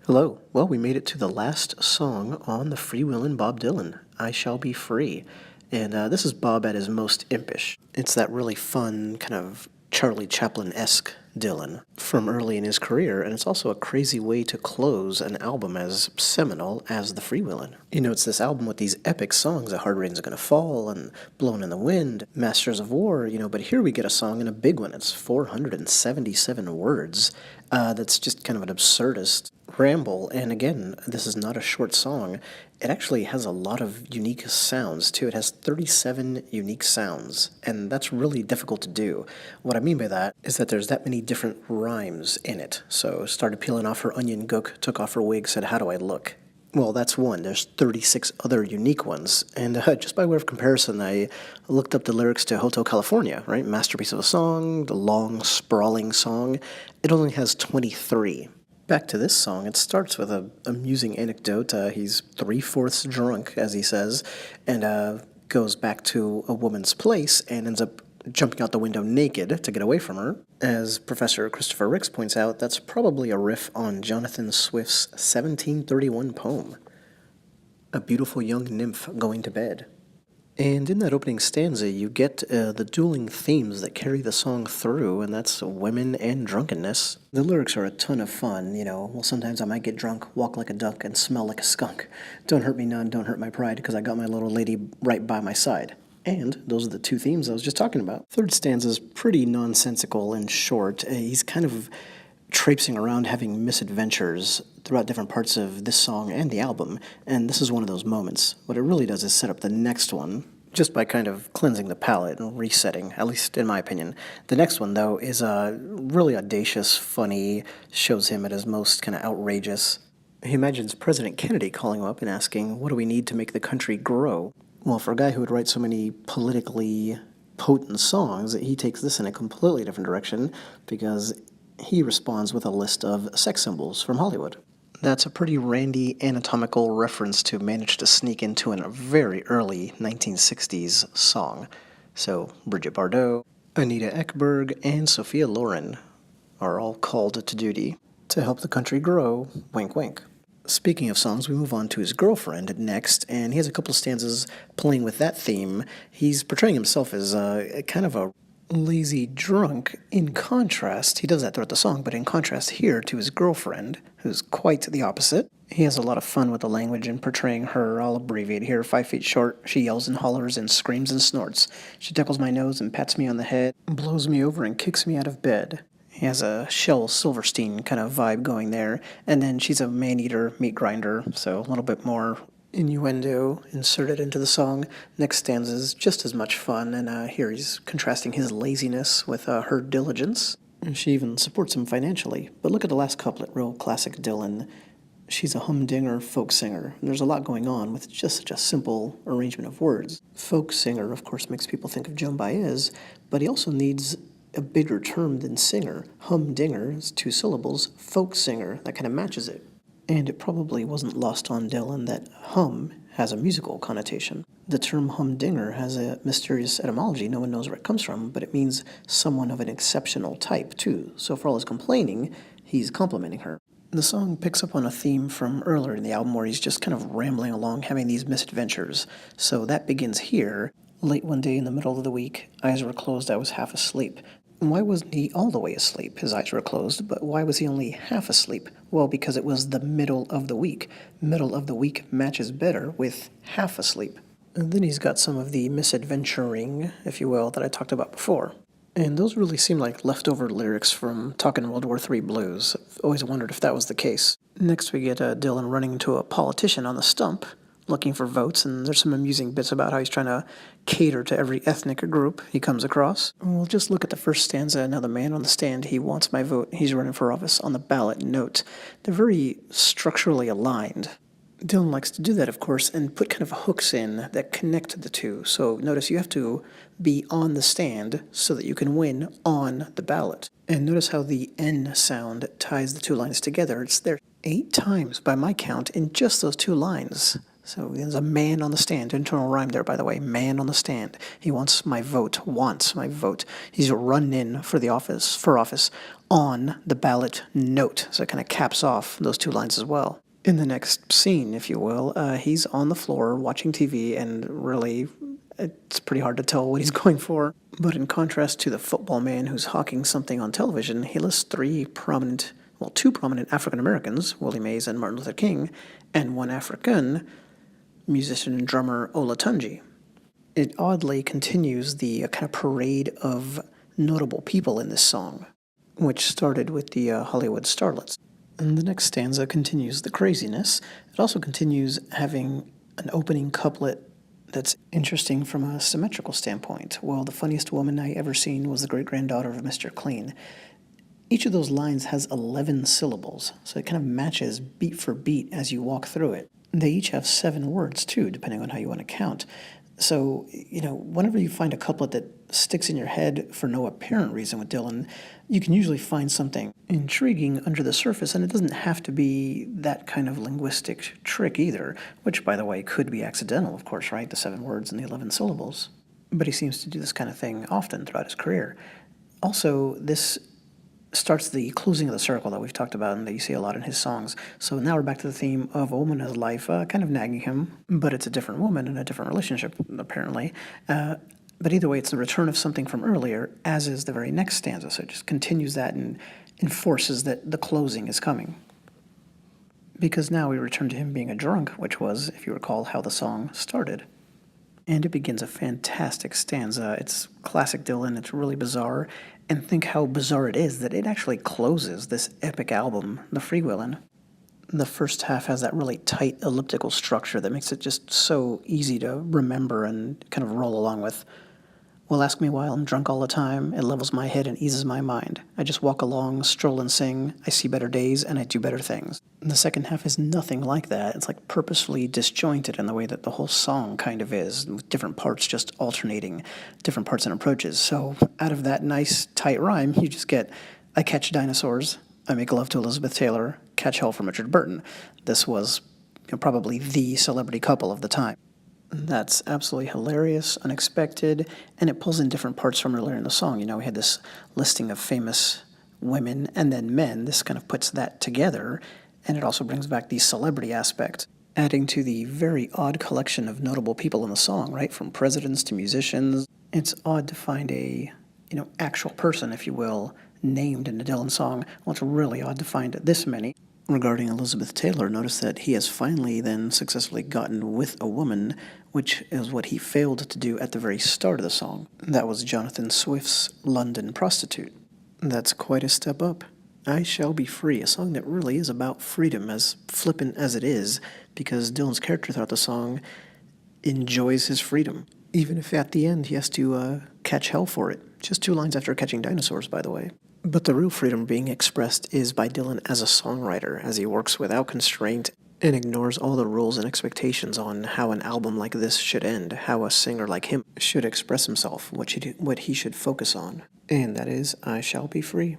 Hello. Well, we made it to the last song on the Freewheelin' Bob Dylan, I Shall Be Free. And this is Bob at his most impish. It's that really fun, kind of Charlie Chaplin-esque Dylan from early in his career, and it's also a crazy way to close an album as seminal as the Freewheelin'. It's this album with these epic songs, that Hard Rain's Gonna Fall and Blowin' in the Wind, Masters of War, but here we get a song and a big one. It's 477 words. That's just kind of an absurdist ramble, and again, this is not a short song. It actually has a lot of unique sounds too. It has 37 unique sounds, and that's really difficult to do. What I mean by that is that there's that many different rhymes in it. So, started peeling off her onion, gook, took off her wig, said, "How do I look?" Well, that's one. There's 36 other unique ones. And just by way of comparison, I looked up the lyrics to Hotel California, right? Masterpiece of a song, the long, sprawling song. It only has 23. Back to this song, it starts with a amusing anecdote. He's three-fourths drunk, as he says, and goes back to a woman's place and ends up jumping out the window naked to get away from her. As Professor Christopher Ricks points out, that's probably a riff on Jonathan Swift's 1731 poem, A Beautiful Young Nymph Going to Bed. And in that opening stanza, you get the dueling themes that carry the song through, and that's women and drunkenness. The lyrics are a ton of fun, well, sometimes I might get drunk, walk like a duck, and smell like a skunk. Don't hurt me none, don't hurt my pride, because I got my little lady right by my side. And those are the two themes I was just talking about. Third stanza's pretty nonsensical and short. He's kind of traipsing around having misadventures throughout different parts of this song and the album, and this is one of those moments. What it really does is set up the next one, just by kind of cleansing the palate and resetting, at least in my opinion. The next one, though, is really audacious, funny, shows him at his most kind of outrageous. He imagines President Kennedy calling him up and asking, what do we need to make the country grow? Well, for a guy who would write so many politically potent songs, he takes this in a completely different direction, because he responds with a list of sex symbols from Hollywood. That's a pretty randy anatomical reference to manage to sneak into a very early 1960s song. So Brigitte Bardot, Anita Ekberg, and Sophia Loren are all called to duty to help the country grow, wink wink. Speaking of songs, we move on to his girlfriend next, and he has a couple stanzas playing with that theme. He's portraying himself as kind of a lazy drunk. In contrast, he does that throughout the song, but in contrast here to his girlfriend, who's quite the opposite. He has a lot of fun with the language and portraying her. I'll abbreviate here. 5 feet short, she yells and hollers and screams and snorts. She tickles my nose and pats me on the head, blows me over and kicks me out of bed. He has a Shel Silverstein kind of vibe going there, and then she's a man-eater, meat grinder, so a little bit more innuendo inserted into the song. Next stanza is just as much fun, and here he's contrasting his laziness with her diligence. And she even supports him financially. But look at the last couplet, real classic Dylan. She's a humdinger folk singer. There's a lot going on with just such a simple arrangement of words. Folk singer, of course, makes people think of Joan Baez, but he also needs a bigger term than singer. Humdinger is 2 syllables. Folk singer, that kind of matches it. And it probably wasn't lost on Dylan that hum has a musical connotation. The term humdinger has a mysterious etymology. No one knows where it comes from, but it means someone of an exceptional type, too. So for all his complaining, he's complimenting her. The song picks up on a theme from earlier in the album where he's just kind of rambling along, having these misadventures. So that begins here. Late one day in the middle of the week, eyes were closed, I was half asleep. Why wasn't he all the way asleep? His eyes were closed, but why was he only half asleep? Well, because it was the middle of the week. Middle of the week matches better with half asleep. And then he's got some of the misadventuring, if you will, that I talked about before. And those really seem like leftover lyrics from Talkin' World War III Blues. I've always wondered if that was the case. Next we get Dylan running into a politician on the stump, looking for votes, and there's some amusing bits about how he's trying to cater to every ethnic group he comes across. Well, just look at the first stanza. Now the man on the stand, he wants my vote. He's running for office on the ballot. Note, they're very structurally aligned. Dylan likes to do that, of course, and put kind of hooks in that connect the two. So notice you have to be on the stand so that you can win on the ballot. And notice how the N sound ties the two lines together. It's there 8 times by my count in just those 2 lines. So there's a man on the stand. Internal rhyme there, by the way. Man on the stand. He wants my vote. Wants my vote. He's running in for office on the ballot note, so it kind of caps off those two lines as well. In the next scene, if you will, he's on the floor watching TV, and really, it's pretty hard to tell what he's going for. But in contrast to the football man who's hawking something on television, he lists two prominent African Americans, Willie Mays and Martin Luther King, and one African, musician and drummer Olatunji. It oddly continues the kind of parade of notable people in this song, which started with the Hollywood starlets. And the next stanza continues the craziness. It also continues having an opening couplet that's interesting from a symmetrical standpoint. Well, the funniest woman I ever seen was the great-granddaughter of Mr. Clean. Each of those lines has 11 syllables, so it kind of matches beat for beat as you walk through it. They each have 7 words, too, depending on how you want to count. So, whenever you find a couplet that sticks in your head for no apparent reason with Dylan, you can usually find something intriguing under the surface, and it doesn't have to be that kind of linguistic trick either, which, by the way, could be accidental, of course, right? The 7 words and the 11 syllables. But he seems to do this kind of thing often throughout his career. Also, this starts the closing of the circle that we've talked about and that you see a lot in his songs. So now we're back to the theme of a woman in his life kind of nagging him, but it's a different woman in a different relationship, apparently. But either way, it's the return of something from earlier, as is the very next stanza. So it just continues that and enforces that the closing is coming. Because now we return to him being a drunk, which was, if you recall, how the song started. And it begins a fantastic stanza. It's classic Dylan. It's really bizarre. And think how bizarre it is that it actually closes this epic album, The Freewheelin'. The first half has that really tight elliptical structure that makes it just so easy to remember and kind of roll along with. Well, ask me why I'm drunk all the time. It levels my head and eases my mind. I just walk along, stroll and sing. I see better days and I do better things. And the second half is nothing like that. It's like purposefully disjointed in the way that the whole song kind of is, with different parts just alternating, different parts and approaches. So out of that nice, tight rhyme, you just get, I catch dinosaurs, I make love to Elizabeth Taylor, catch hell from Richard Burton. This was probably the celebrity couple of the time. That's absolutely hilarious, unexpected, and it pulls in different parts from earlier in the song. We had this listing of famous women and then men. This kind of puts that together, and it also brings back the celebrity aspect, adding to the very odd collection of notable people in the song, right? From presidents to musicians. It's odd to find a, actual person, if you will, named in a Dylan song. Well, it's really odd to find this many. Regarding Elizabeth Taylor, notice that he has finally then successfully gotten with a woman, which is what he failed to do at the very start of the song. That was Jonathan Swift's London Prostitute. That's quite a step up. I Shall Be Free, a song that really is about freedom, as flippant as it is, because Dylan's character throughout the song enjoys his freedom, even if at the end he has to catch hell for it. Just 2 lines after catching dinosaurs, by the way. But the real freedom being expressed is by Dylan as a songwriter, as he works without constraint and ignores all the rules and expectations on how an album like this should end, how a singer like him should express himself, what he should focus on. And that is, I Shall Be Free.